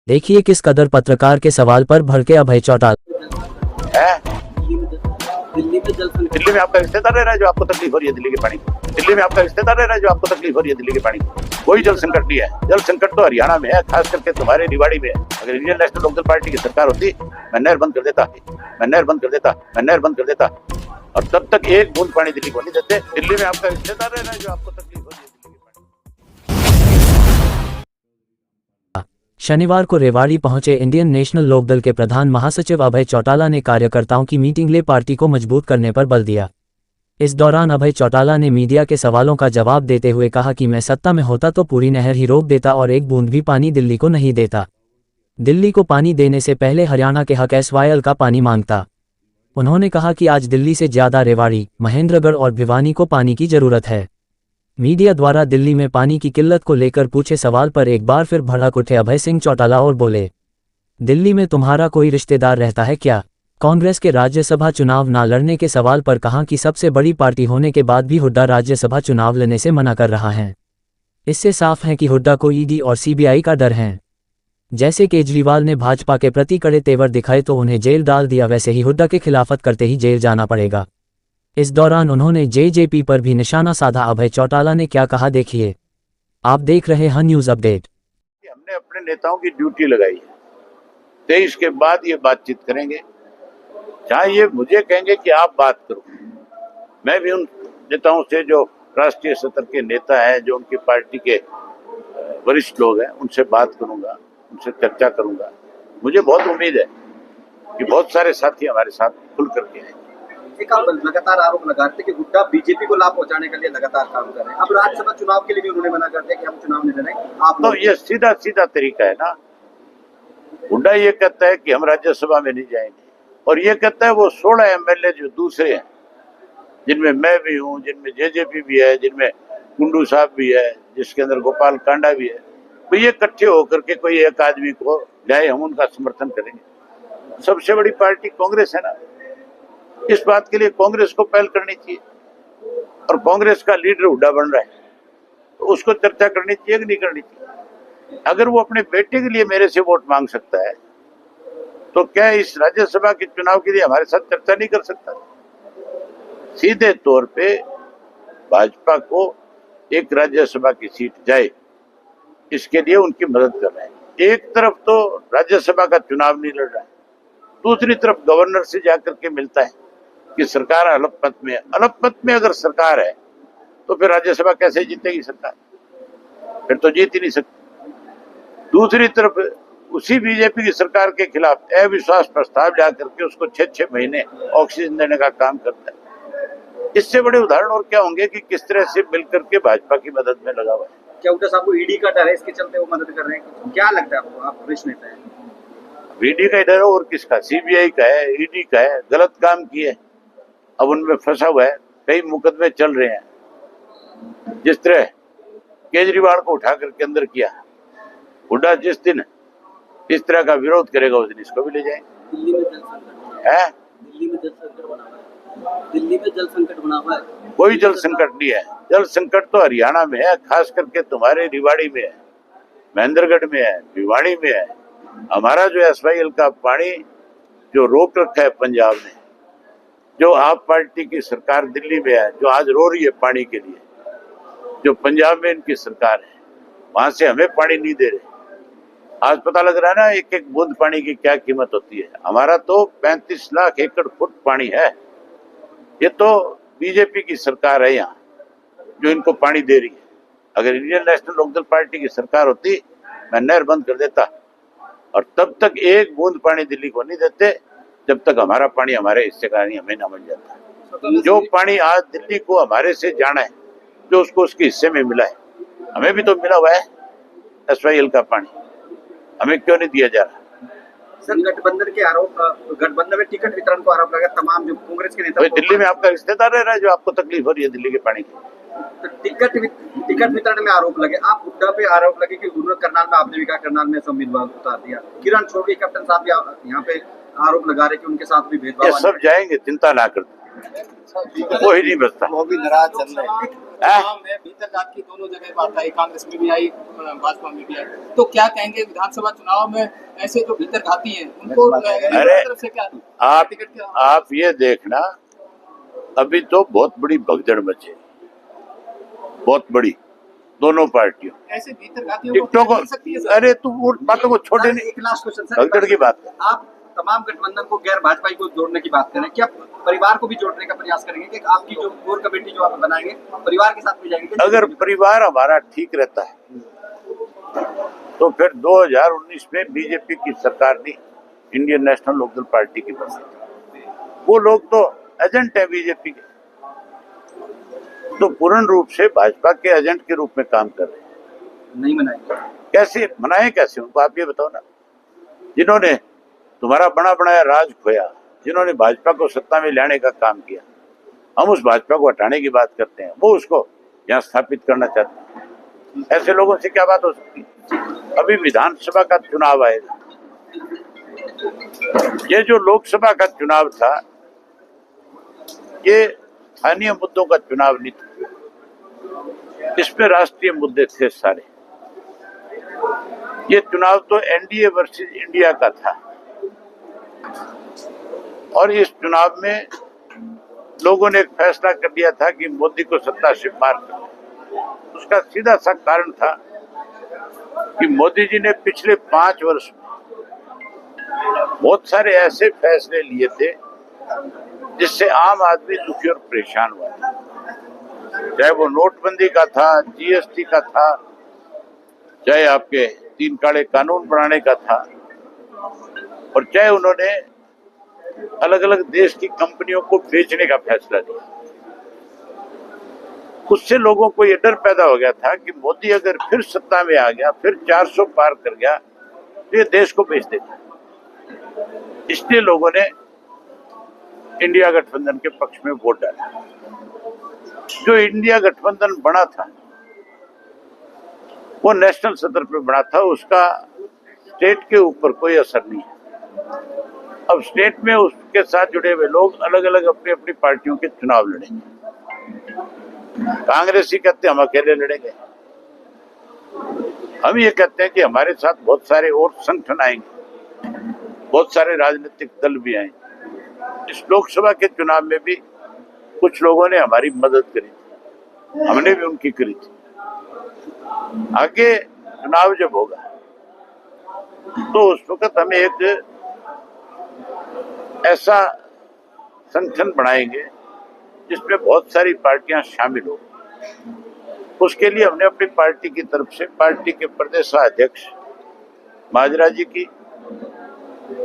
देखिए किस कदर पत्रकार के सवाल पर भड़के अभय चौटाला। दिल्ली में आपका रिश्तेदार रह रहा है जो आपको तकलीफ हो रही है दिल्ली के पानी की। दिल्ली में आपका रिश्तेदार रह रहा है जो आपको तकलीफ हो रही है दिल्ली के पानी की। कोई जल संकट नहीं है। जल संकट तो हरियाणा में है, खास करके तुम्हारे निवाड़ी में है। अगर इंडियन नेशनल लोकदल पार्टी की सरकार होती, मैं नहर बंद कर देता, मैं नहर बंद कर देता, मैं नहर बंद कर देता, और तब तक एक बूंद पानी दिल्ली को नहीं देते। दिल्ली में आपका रिश्तेदार रह रहा है जो आपको तकलीफ हो रही है दिल्ली के पानी। शनिवार को रेवाड़ी पहुंचे इंडियन नेशनल लोकदल के प्रधान महासचिव अभय चौटाला ने कार्यकर्ताओं की मीटिंग ले पार्टी को मजबूत करने पर बल दिया। इस दौरान अभय चौटाला ने मीडिया के सवालों का जवाब देते हुए कहा कि मैं सत्ता में होता तो पूरी नहर ही रोक देता और एक बूंद भी पानी दिल्ली को नहीं देता। दिल्ली को पानी देने से पहले हरियाणा के हक एसवाईएल का पानी मांगता। उन्होंने कहा कि आज दिल्ली से ज्यादा रेवाड़ी, महेंद्रगढ़ और भिवानी को पानी की जरूरत है। मीडिया द्वारा दिल्ली में पानी की किल्लत को लेकर पूछे सवाल पर एक बार फिर भड़क उठे अभय सिंह चौटाला और बोले, दिल्ली में तुम्हारा कोई रिश्तेदार रहता है क्या? कांग्रेस के राज्यसभा चुनाव ना लड़ने के सवाल पर कहा कि सबसे बड़ी पार्टी होने के बाद भी हुड्डा राज्यसभा चुनाव लड़ने से मना कर रहा है। इससे साफ है कि हुड्डा को ईडी और सीबीआई का डर है। जैसे केजरीवाल ने भाजपा के प्रति कड़े तेवर दिखाए तो उन्हें जेल डाल दिया, वैसे ही हुड्डा के खिलाफत करते ही जेल जाना पड़ेगा। इस दौरान उन्होंने जेजेपी पर भी निशाना साधा। अभय चौटाला ने क्या कहा देखिए। आप देख रहे हैं न्यूज अपडेट। हमने अपने नेताओं की ड्यूटी लगाई है। 23 के बाद ये बातचीत करेंगे, जहाँ ये मुझे कहेंगे कि आप बात करो, मैं भी उन नेताओं से जो राष्ट्रीय स्तर के नेता हैं, जो उनकी पार्टी के वरिष्ठ लोग हैं, उनसे बात करूंगा, उनसे चर्चा करूंगा। मुझे बहुत उम्मीद है कि बहुत सारे साथी हमारे साथ खुल करके आएंगे। आप लगातार आरोप लगाते कि हुड्डा बीजेपी को लाभ पहुंचाने के लिए लगातार काम कर रहे हैं। अब राज्यसभा चुनाव के लिए भी उन्होंने मना कर दिया कि हम चुनाव नहीं लड़ रहे। आप तो ये सीधा सीधा तरीका है ना। हुड्डा ये कहता है कि हम राज्यसभा में नहीं जाएंगे, और ये कहता है वो 16 एमएलए जो दूसरे हैं, जिनमें मैं भी हूँ, जिनमें जेजेपी भी है, जिनमें कुंडू साहब भी है, जिसके अंदर गोपाल कांडा भी है, तो ये इकट्ठे होकर के कोई एक आदमी को लाए, हम उनका समर्थन करेंगे। सबसे बड़ी पार्टी कांग्रेस है ना। इस बात के लिए कांग्रेस को पहल करनी चाहिए, और कांग्रेस का लीडर हुड्डा बन रहा है, तो उसको चर्चा करनी चाहिए कि नहीं करनी चाहिए। अगर वो अपने बेटे के लिए मेरे से वोट मांग सकता है, तो क्या इस राज्यसभा के चुनाव के लिए हमारे साथ चर्चा नहीं कर सकता? सीधे तौर पे भाजपा को एक राज्यसभा की सीट जाए, इसके लिए उनकी मदद कर रहे हैं। एक तरफ तो राज्यसभा का चुनाव नहीं लड़ रहा है, दूसरी तरफ गवर्नर से जाकर के मिलता है कि सरकार अल्पमत में है। अल्पमत में अगर सरकार है तो फिर राज्यसभा कैसे जीतेगी सरकार? फिर तो जीत ही नहीं सकती। दूसरी तरफ उसी बीजेपी की सरकार के खिलाफ अविश्वास प्रस्ताव ला करके उसको 6-6 महीने ऑक्सीजन देने का काम करता है। इससे बड़े उदाहरण और क्या होंगे कि किस तरह से मिलकर के भाजपा की मदद में लगा हुआ है। क्या हुड्डा साहब को ईडी का डर है, इसके चलते वो मदद कर रहे हैं? क्या लगता है आपको? आप वरिष्ठ नेता हैं। ईडी का डर है और किसका? सीबीआई का है, ईडी का है। गलत काम किए, अब उनमें फंसा हुआ है, कई मुकदमे चल रहे हैं। जिस तरह केजरीवाल को उठा करके अंदर किया, हुड्डा जिस दिन इस तरह का विरोध करेगा उस दिन इसको भी ले जाएंगे। दिल्ली में जल संकट है, दिल्ली में जल संकट बना हुआ है। दिल्ली में जल संकट बना हुआ है। कोई जल संकट नहीं है। जल संकट तो हरियाणा में है, खास करके तुम्हारे निवाड़ी में है, महेंद्रगढ़ में है, भिवाड़ी में है। हमारा जो एसवाईएल का पानी जो रोक रखा है पंजाब ने, जो आप पार्टी की सरकार दिल्ली में है, जो आज रो रही है पानी के लिए, जो पंजाब में इनकी सरकार है, वहां से हमें पानी नहीं दे रहे। आज पता लग रहा है ना एक एक बूंद पानी की क्या कीमत होती है। हमारा तो 35 लाख एकड़ फुट पानी है। ये तो बीजेपी की सरकार है यहाँ जो इनको पानी दे रही है। अगर इंडियन नेशनल लोकदल पार्टी की सरकार होती, मैं नहर बंद कर देता, और तब तक एक बूंद पानी दिल्ली को नहीं देते जब तक हमारा पानी हमारे हिस्से का नहीं, हमें ना मिल जाता। जो पानी आज दिल्ली को हमारे से जाना है, जो उसको उसके हिस्से में मिला है, हमें भी तो मिला हुआ है एसवाईएल का पानी, हमें क्यों नहीं दिया जा रहा? सर, गठबंधन के आरोप, गठबंधन में टिकट वितरण को आरोप लगा तमाम जो कांग्रेस के नेता। दिल्ली में आपका रिश्तेदार रह रहा है जो आपको तकलीफ हो रही है दिल्ली के पानी की। तो टिकट वितरण में आरोप लगे। आप हुड्डा पे आरोप लगे कि उन्होंने करनाल में, आपने भी कहा करनाल में संविधान उतार दिया। किरण छोड़ी कैप्टन साहब भी यहाँ पे आरोप लगा रहे कि उनके साथ भी भेदभाव। सब जाएंगे, चिंता ना कर। कोई नहीं बचता। वो भी नाराज चल रहे हैं। चुनाव में भीतर घात की दोनों जगह बात आई, कांग्रेस में भी आई, भाजपा में भी आई, तो क्या कहेंगे विधानसभा चुनाव में ऐसे जो भीतर घाती हैं उनको अरे तरफ से क्या आप ये देखना, अभी तो बहुत बड़ी भगदड़ मची, बहुत बड़ी, दोनों पार्टियों ऐसे भीतर घातियों टिकटों को। मिल सकती है सर? अरे तू उन बातों को छोड़े नहीं, एक लास्ट क्वेश्चन सर, भगदड़ की बात है। आप तमाम गठबंधन को गैर भाजपाई को जोड़ने की बात करें, क्या परिवार को भी जोड़ने का प्रयास करेंगे कि आपकी जो कोर कमेटी जो आप बनाएंगे परिवार के साथ भी जाएंगे? अगर परिवार हमारा ठीक रहता है तो फिर 2019 में बीजेपी की सरकार ने इंडियन नेशनल लोकदल पार्टी की बनी। वो लोग तो एजेंट है बीजेपी के, तो पूर्ण रूप से भाजपा के एजेंट के रूप में काम कर रहे हैं। नहीं मनाएंगे? कैसे मनाए, कैसे उनको आप ये बताओ ना। जिन्होंने तुम्हारा बना बनाया राज खोया, जिन्होंने भाजपा को सत्ता में लाने का काम किया, हम उस भाजपा को हटाने की बात करते हैं, वो उसको यहाँ स्थापित करना चाहते हैं। ऐसे लोगों से क्या बात हो सकती है? अभी विधानसभा का चुनाव आएगा, ये जो लोकसभा का चुनाव था ये स्थानीय मुद्दों का चुनाव नहीं था, इसमें राष्ट्रीय मुद्दे थे सारे। ये चुनाव तो एनडीए वर्सेस इंडिया का था और इस चुनाव में लोगों ने एक फैसला कर दिया था कि मोदी को सत्ता से पार करना। उसका सीधा सा कारण था कि मोदी जी ने पिछले 5 वर्ष में बहुत सारे ऐसे फैसले लिए थे जिससे आम आदमी दुखी और परेशान हुआ था। चाहे वो नोटबंदी का था, जीएसटी का था, चाहे आपके 3 काले कानून बनाने का था, और चाहे उन्होंने अलग अलग देश की कंपनियों को बेचने का फैसला लिया। उससे लोगों को ये डर पैदा हो गया था कि मोदी अगर फिर सत्ता में आ गया, फिर 400 पार कर गया तो ये देश को बेच देगा। इसलिए लोगों ने इंडिया गठबंधन के पक्ष में वोट डाला। जो इंडिया गठबंधन बना था वो नेशनल सतर पे बना था, उसका स्टेट के ऊपर कोई असर नहीं है। अब स्टेट में उसके साथ जुड़े हुए लोग अलग अलग अपनी अपनी पार्टियों के चुनाव लड़ेंगे। कांग्रेसी कहते हैं हम अकेले लड़ेंगे, हम ये कहते हैं कि हमारे साथ बहुत सारे और संगठन आएंगे, बहुत सारे राजनीतिक दल भी आएंगे। इस लोकसभा के चुनाव में भी कुछ लोगों ने हमारी मदद करी थी, हमने भी उनकी करी थी। आगे चुनाव जब होगा तो उस वक्त हमें एक ऐसा संगठन बनाएंगे जिसमें बहुत सारी पार्टियां शामिल हो। उसके लिए हमने अपनी पार्टी की तरफ से पार्टी के प्रदेशाध्यक्ष माजरा जी की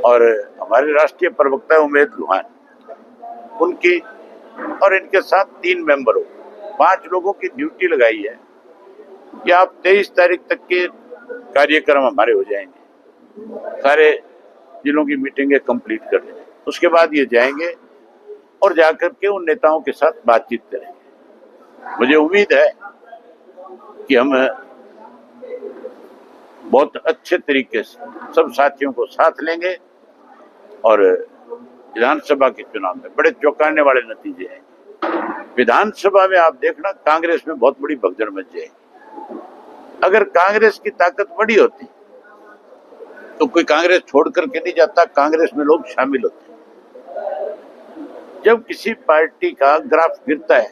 और हमारे राष्ट्रीय प्रवक्ता उमेद लुहान उनकी और इनके साथ 3 मेंबरों 5 लोगों की ड्यूटी लगाई है कि आप 23 तारीख तक के कार्यक्रम हमारे हो जाएंगे, सारे जिलों की मीटिंगें कंप्लीट कर लेंगे। उसके बाद ये जाएंगे और जाकर के उन नेताओं के साथ बातचीत करेंगे। मुझे उम्मीद है कि हम बहुत अच्छे तरीके से सब साथियों को साथ लेंगे और विधानसभा के चुनाव में बड़े चौंकाने वाले नतीजे हैं। विधानसभा में आप देखना कांग्रेस में बहुत बड़ी भगदड़ मच जाएगी। अगर कांग्रेस की ताकत बड़ी होती तो कोई कांग्रेस छोड़ करके नहीं जाता, कांग्रेस में लोग शामिल होते। जब किसी पार्टी का ग्राफ गिरता है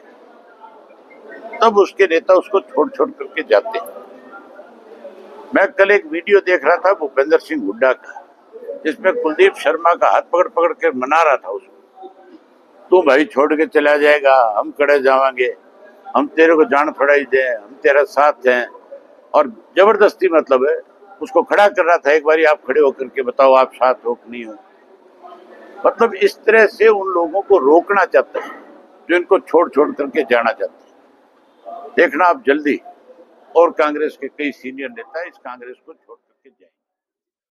तब उसके नेता उसको छोड़ छोड़ करके जाते हैं। मैं कल एक वीडियो देख रहा था भूपेंद्र सिंह हुड्डा का, जिसमें कुलदीप शर्मा का हाथ पकड़ पकड़ के मना रहा था उसको, तू भाई छोड़ के चला जाएगा, हम खड़े जाएंगे, हम तेरे को जान थोड़ा ही दें, हम तेरा साथ हैं, और जबरदस्ती मतलब है उसको खड़ा कर रहा था। एक बारी आप खड़े होकर के बताओ आप साथ हो कि नहीं हो। मतलब इस तरह से उन लोगों को रोकना चाहते हैं जो इनको छोड़ छोड़ करके जाना चाहते हैं। देखना आप जल्दी और कांग्रेस के कई सीनियर नेता इस कांग्रेस को छोड़ करके जाएंगे।